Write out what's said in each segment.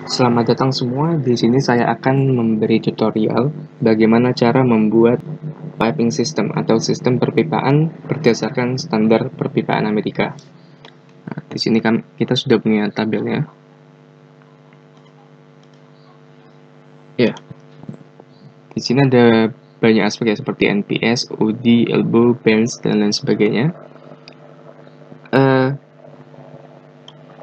Selamat datang semua. Di sini saya akan memberi tutorial bagaimana cara membuat piping system atau sistem perpipaan berdasarkan standar perpipaan Amerika. Nah, di sini kan kita sudah punya tabelnya. Ya, di sini ada banyak aspek ya, seperti NPS, OD, elbow, bench, dan lain sebagainya.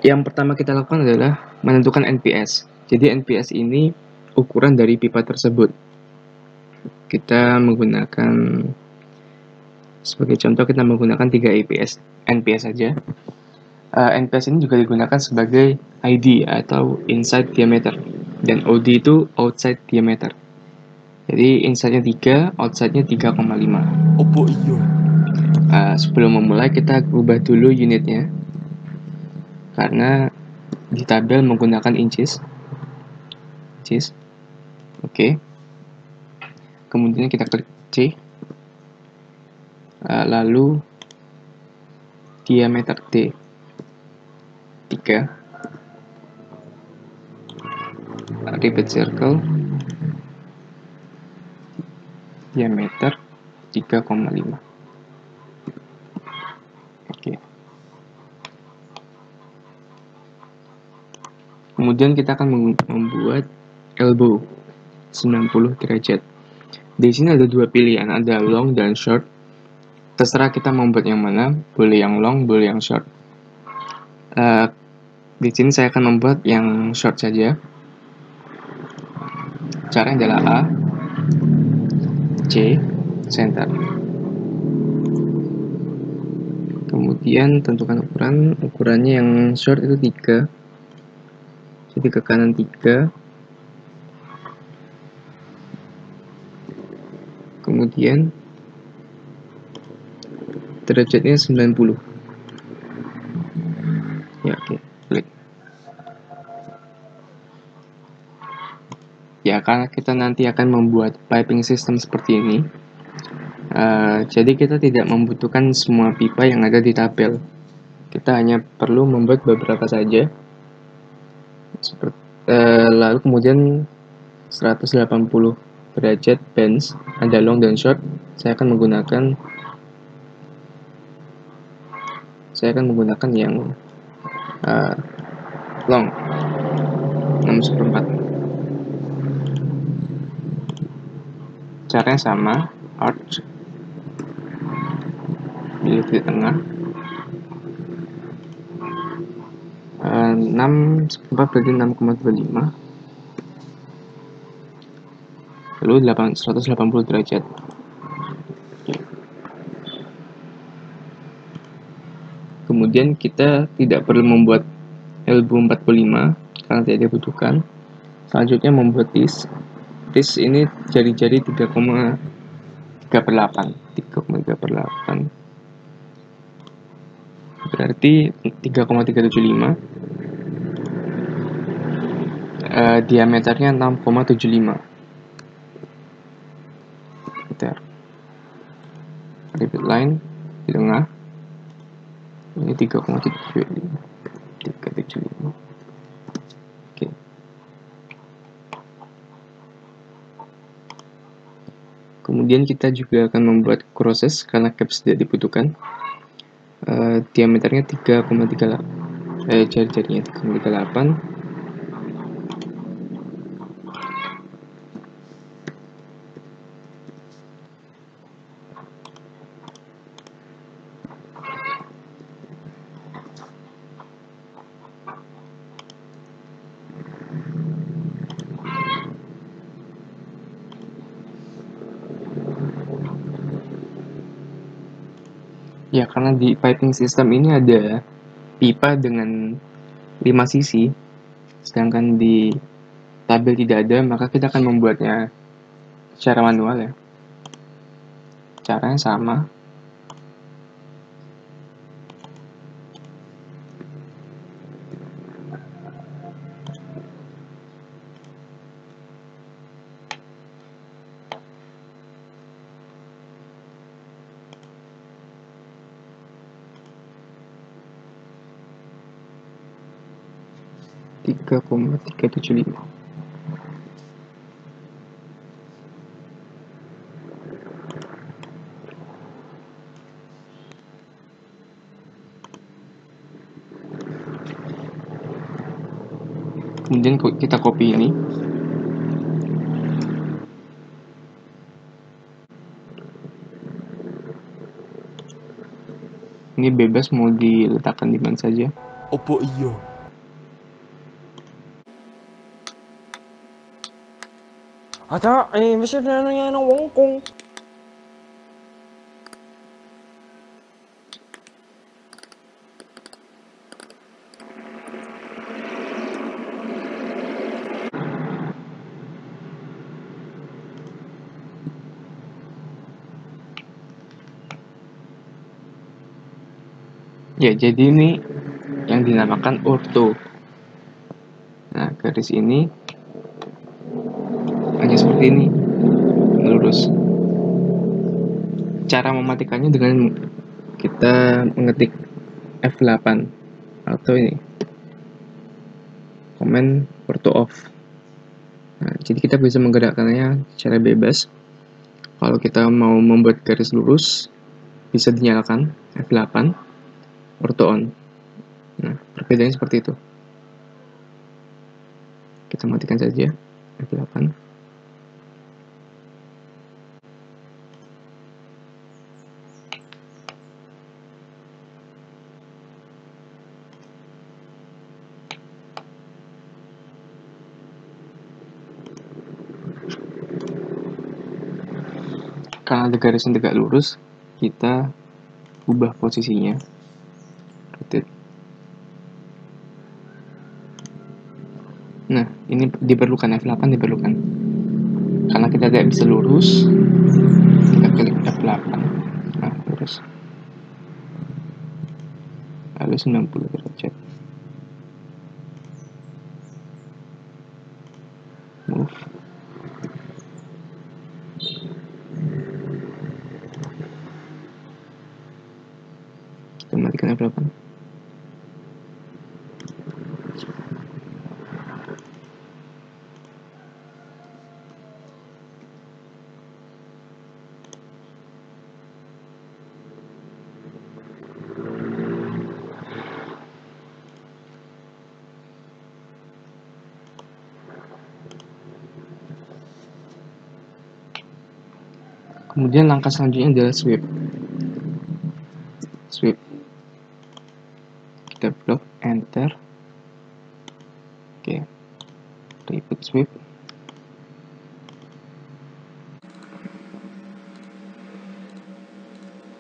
Yang pertama kita lakukan adalah menentukan NPS. Jadi NPS ini ukuran dari pipa tersebut. Kita menggunakan, sebagai contoh, kita menggunakan 3 NPS saja. NPS ini juga digunakan sebagai ID atau inside diameter, dan OD itu outside diameter. Jadi inside-nya 3, outside-nya 3,5. Opo iyo? Sebelum memulai kita ubah dulu unitnya, karena di tabel menggunakan inches. Oke. Kemudian kita klik C, lalu diameter D 3, repeat circle, diameter 3,5. Oke. Kemudian kita akan membuat elbow 90 derajat. Di sini ada dua pilihan, ada long dan short. Terserah kita membuat yang mana, boleh yang long, boleh yang short. Di sini saya akan membuat yang short saja. Caranya adalah A, C, center. Kemudian tentukan ukurannya yang short itu 3. Jadi ke kanan 3. Kemudian derajatnya 90. Ya, oke. Klik. Ya, karena kita nanti akan membuat piping system seperti ini, jadi kita tidak membutuhkan semua pipa yang ada di tabel. Kita hanya perlu membuat beberapa saja. Lalu kemudian 180 derajat bench, ada long dan short. Saya akan menggunakan yang long 6/4. Caranya sama, arch, pilih di tengah, 6/4 berarti 6,25, lalu 180 derajat. Kemudian kita tidak perlu membuat elbow 45 karena tidak dibutuhkan. Selanjutnya membuat tis. Tis ini jari-jari 3,3/8. Berarti 3,375. Diameternya 6,75 meter. Repeat line di tengah. Ini 3,375. Oke. Kemudian kita juga akan membuat crosses karena caps tidak dibutuhkan. Diameternya 3,38. Jari-jarinya 3,38. Ya, karena di piping system ini ada pipa dengan 5 sisi, sedangkan di tabel tidak ada, maka kita akan membuatnya secara manual ya. Caranya sama. 3,375. Kemudian kita copy ini. Ini bebas mau diletakkan di mana saja. Opo iya? Ada bisa nanya nang wongkong. Ya, jadi ini yang dinamakan ortho. Nah, garis ini hanya seperti ini, lurus. Cara mematikannya dengan kita mengetik F8 atau ini command ortho off. Nah, jadi kita bisa menggerakkannya secara bebas. Kalau kita mau membuat garis lurus, bisa dinyalakan F8, ortho on. Nah, perbedaannya seperti itu. Kita matikan saja F8. Karena ada garis yang tegak lurus, kita ubah posisinya. Rotate. Nah, ini diperlukan, F8 diperlukan. Karena kita tidak bisa lurus, kita klik F8. Nah, lurus. Lalu 90 derajat. Move. Kita matikan F8. Kemudian langkah selanjutnya adalah sweep. Sweep. Kita blok, enter. Oke. Repeat sweep.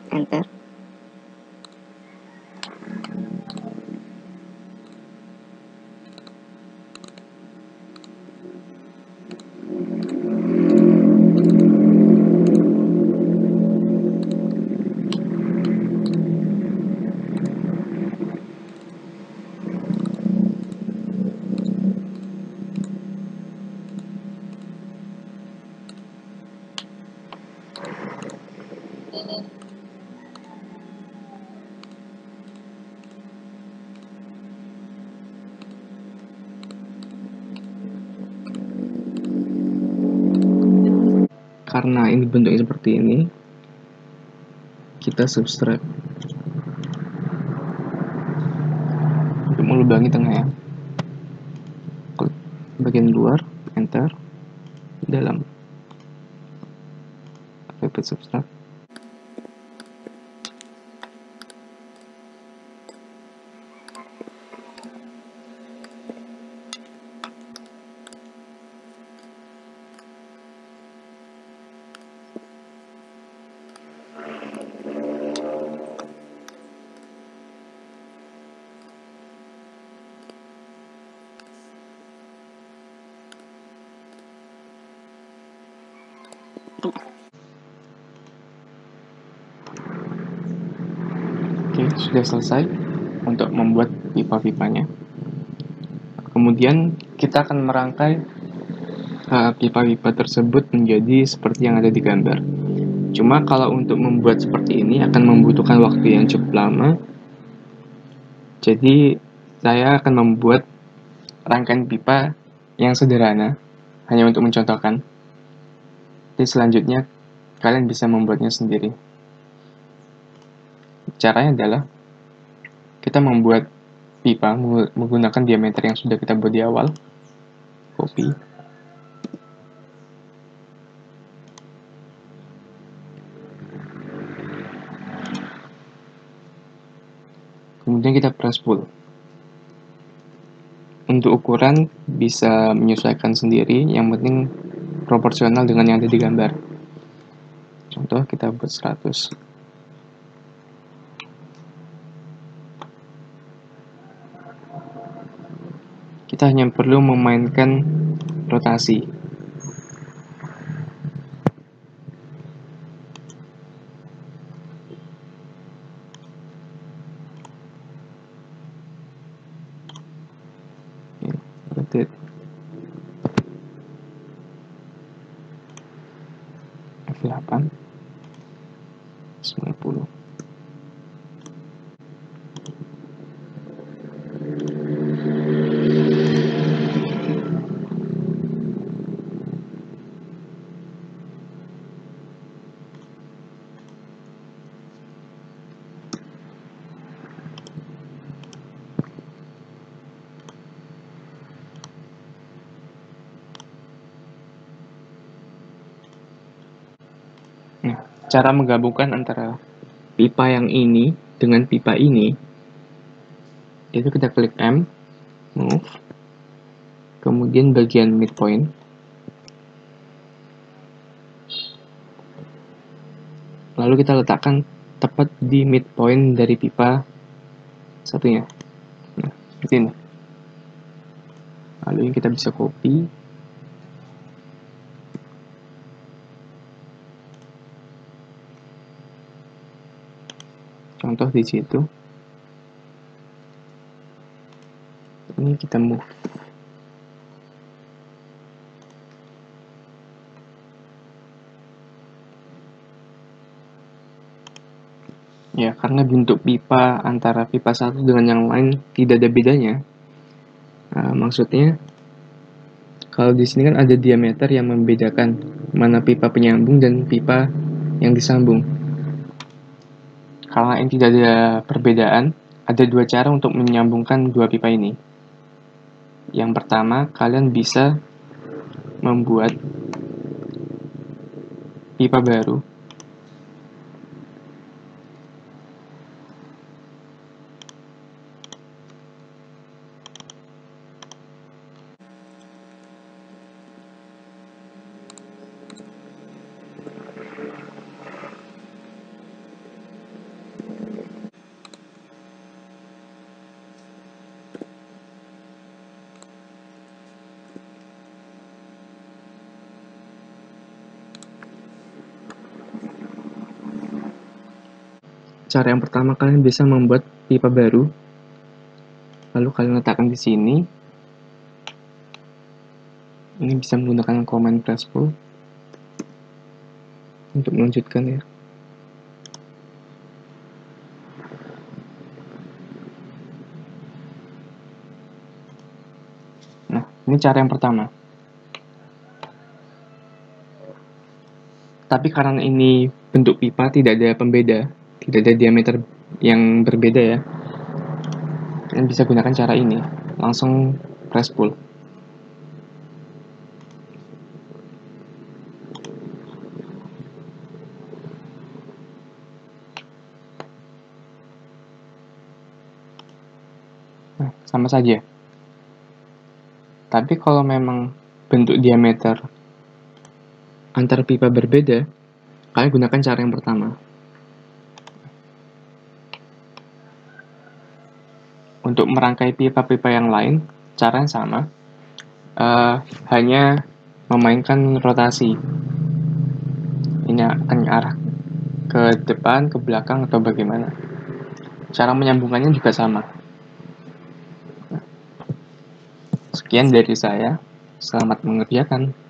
Enter. Karena ini bentuknya seperti ini, kita subtract untuk melubangi tengah ya. Klik bagian luar, enter, dalam, repeat subtract. Oke, sudah selesai untuk membuat pipa-pipanya. Kemudian kita akan merangkai pipa-pipa tersebut menjadi seperti yang ada di gambar. Cuma kalau untuk membuat seperti ini akan membutuhkan waktu yang cukup lama. Jadi saya akan membuat rangkaian pipa yang sederhana, hanya untuk mencontohkan. Jadi selanjutnya, kalian bisa membuatnya sendiri. Caranya adalah, kita membuat pipa menggunakan diameter yang sudah kita buat di awal. Copy. Kemudian kita press pull. Untuk ukuran bisa menyesuaikan sendiri, yang penting proporsional dengan yang ada di gambar. Contoh kita buat 100. Kita hanya perlu memainkan rotasi. Rotate. F8. 90. Nah, cara menggabungkan antara pipa yang ini dengan pipa ini, itu kita klik M, move, kemudian bagian midpoint, lalu kita letakkan tepat di midpoint dari pipa satunya. Nah, seperti ini. Lalu kita bisa copy, contoh di situ. Ini kita move. Ya, karena bentuk pipa antara pipa satu dengan yang lain tidak ada bedanya. Maksudnya, kalau di sini kan ada diameter yang membedakan mana pipa penyambung dan pipa yang disambung. Karena ini tidak ada perbedaan, ada dua cara untuk menyambungkan dua pipa ini. Yang pertama, kalian bisa membuat pipa baru. Cara yang pertama, kalian bisa membuat pipa baru, lalu kalian letakkan di sini. Ini bisa menggunakan command press pull untuk melanjutkan ya. Nah, ini cara yang pertama. Tapi karena ini bentuk pipa, tidak ada pembeda, tidak ada diameter yang berbeda ya. Kalian bisa gunakan cara ini, langsung press pull. Nah, sama saja. Tapi kalau memang bentuk diameter antar pipa berbeda, kalian gunakan cara yang pertama. Untuk merangkai pipa-pipa yang lain, cara yang sama, hanya memainkan rotasi. Ini akan arah ke depan, ke belakang, atau bagaimana. Cara menyambungkannya juga sama. Sekian dari saya, selamat mengerjakan.